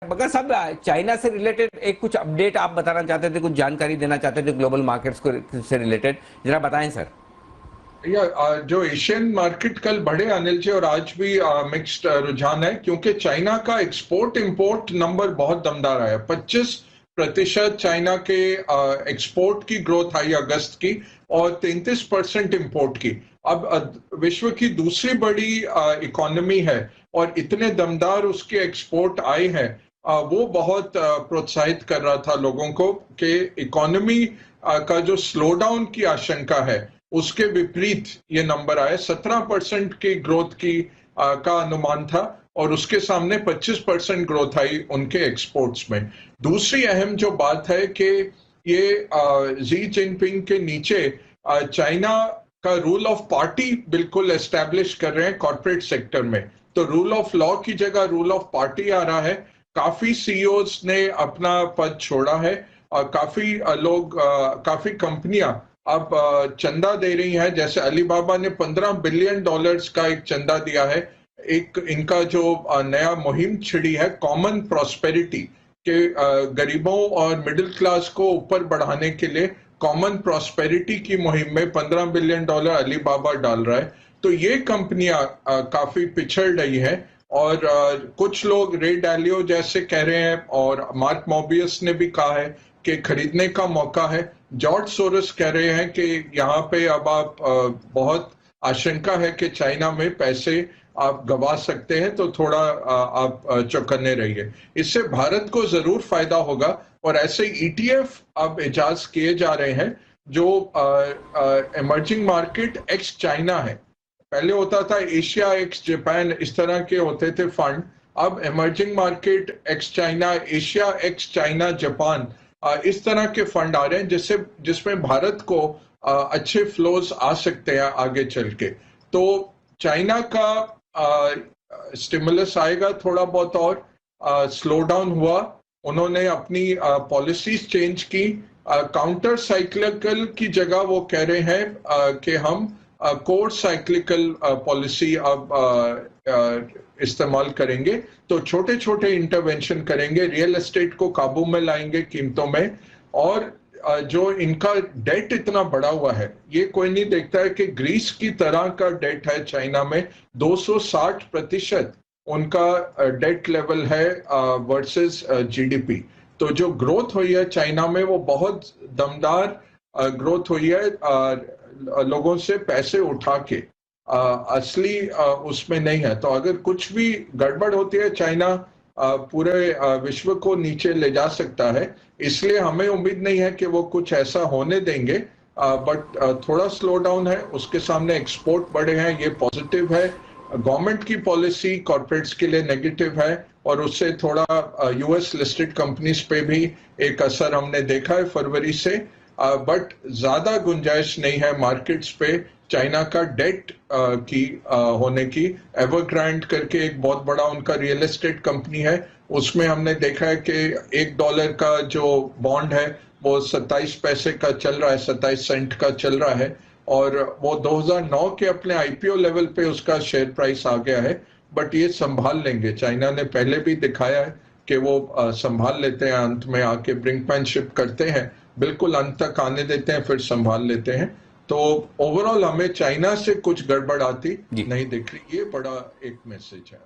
बगर साहब, चाइना से रिलेटेड एक कुछ अपडेट आप बताना चाहते थे, कुछ जानकारी देना चाहते थे ग्लोबल मार्केट्स को से रिलेटेड, जरा बताएं सर। जो एशियन मार्केट कल बढ़े अनिल जी, और आज भी मिक्स्ड रुझान है, क्योंकि चाइना का एक्सपोर्ट इंपोर्ट नंबर बहुत दमदार आया। 25% चाइना के एक्सपोर्ट की ग्रोथ आई अगस्त की, और 33% इंपोर्ट की। अब विश्व की दूसरी बड़ी इकोनॉमी है, और इतने दमदार उसके एक्सपोर्ट आए हैं, वो बहुत प्रोत्साहित कर रहा था लोगों को कि इकोनॉमी का जो स्लो डाउन की आशंका है उसके विपरीत ये नंबर आया। 17% की ग्रोथ का अनुमान था, और उसके सामने 25% ग्रोथ आई उनके एक्सपोर्ट्स में। दूसरी अहम जो बात है कि ये जी जिनपिंग के नीचे चाइना का रूल ऑफ पार्टी बिल्कुल एस्टैब्लिश कर रहे हैं कॉर्पोरेट सेक्टर में। तो रूल ऑफ लॉ की जगह रूल ऑफ पार्टी आ रहा है। काफी सीईओज ने अपना पद छोड़ा है, और काफी कंपनियां अब चंदा दे रही हैं। जैसे अलीबाबा ने $15 बिलियन का एक चंदा दिया है। एक इनका जो नया मुहिम छिड़ी है कॉमन प्रॉस्पेरिटी के, गरीबों और मिडिल क्लास को ऊपर बढ़ाने के लिए कॉमन प्रॉस्पेरिटी की मुहिम में $15 बिलियन अलीबाबा डाल रहा है। तो ये कंपनियां काफी पिछड़ रही है, और कुछ लोग रे डालियो जैसे कह रहे हैं, और मार्क मोबियस ने भी कहा है कि खरीदने का मौका है। जॉर्ज सोरोस कह रहे हैं कि यहाँ पे अब आप बहुत आशंका है कि चाइना में पैसे आप गवा सकते हैं, तो थोड़ा आप चौकन्ने रहिए। इससे भारत को जरूर फायदा होगा, और ऐसे ईटीएफ अब इजाज किए जा रहे हैं जो इमर्जिंग मार्केट एक्स चाइना है। पहले होता था एशिया एक्स जापान, इस तरह के होते थे फंड। अब emerging market x China, Asia x China Japan, इस तरह के फंड आ रहे हैं जिसमें भारत को अच्छे फ्लोज आ सकते हैं आगे चल के। तो चाइना का स्टिमुलस आएगा थोड़ा बहुत, और स्लो डाउन हुआ। उन्होंने अपनी पॉलिसीज चेंज की। काउंटर साइक्लिकल की जगह वो कह रहे हैं कि हम कोर साइक्लिकल पॉलिसी अब इस्तेमाल करेंगे। तो छोटे छोटे इंटरवेंशन करेंगे, रियल एस्टेट को काबू में लाएंगे कीमतों में। और जो इनका डेट इतना बढ़ा हुआ है, ये कोई नहीं देखता है कि ग्रीस की तरह का डेट है चाइना में। 260% उनका डेट लेवल है वर्सेस जीडीपी। तो जो ग्रोथ हुई है चाइना में वो बहुत दमदार ग्रोथ हुई है, लोगों से पैसे उठा के, असली उसमें नहीं है। तो अगर कुछ भी गड़बड़ होती है, चाइना पूरे विश्व को नीचे ले जा सकता है। इसलिए हमें उम्मीद नहीं है कि वो कुछ ऐसा होने देंगे, बट थोड़ा स्लो डाउन है। उसके सामने एक्सपोर्ट बढ़े हैं, ये पॉजिटिव है। गवर्नमेंट की पॉलिसी कॉर्पोरेट्स के लिए नेगेटिव है, और उससे थोड़ा यूएस लिस्टेड कंपनीज पे भी एक असर हमने देखा है फरवरी से। बट ज्यादा गुंजाइश नहीं है मार्केट्स पे चाइना का डेट की होने की। एवरग्रांड करके एक बहुत बड़ा उनका रियल एस्टेट कंपनी है, उसमें हमने देखा है कि $1 का जो बॉन्ड है वो 27 पैसे का चल रहा है, 27 सेंट का चल रहा है। और वो 2009 के अपने आईपीओ लेवल पे उसका शेयर प्राइस आ गया है। बट ये संभाल लेंगे, चाइना ने पहले भी दिखाया है कि वो संभाल लेते हैं, अंत में आके ब्रिंकमैनशिप करते हैं, बिल्कुल अंत तक आने देते हैं, फिर संभाल लेते हैं। तो ओवरऑल हमें चाइना से कुछ गड़बड़ आती नहीं दिख रही। ये बड़ा एक मैसेज है।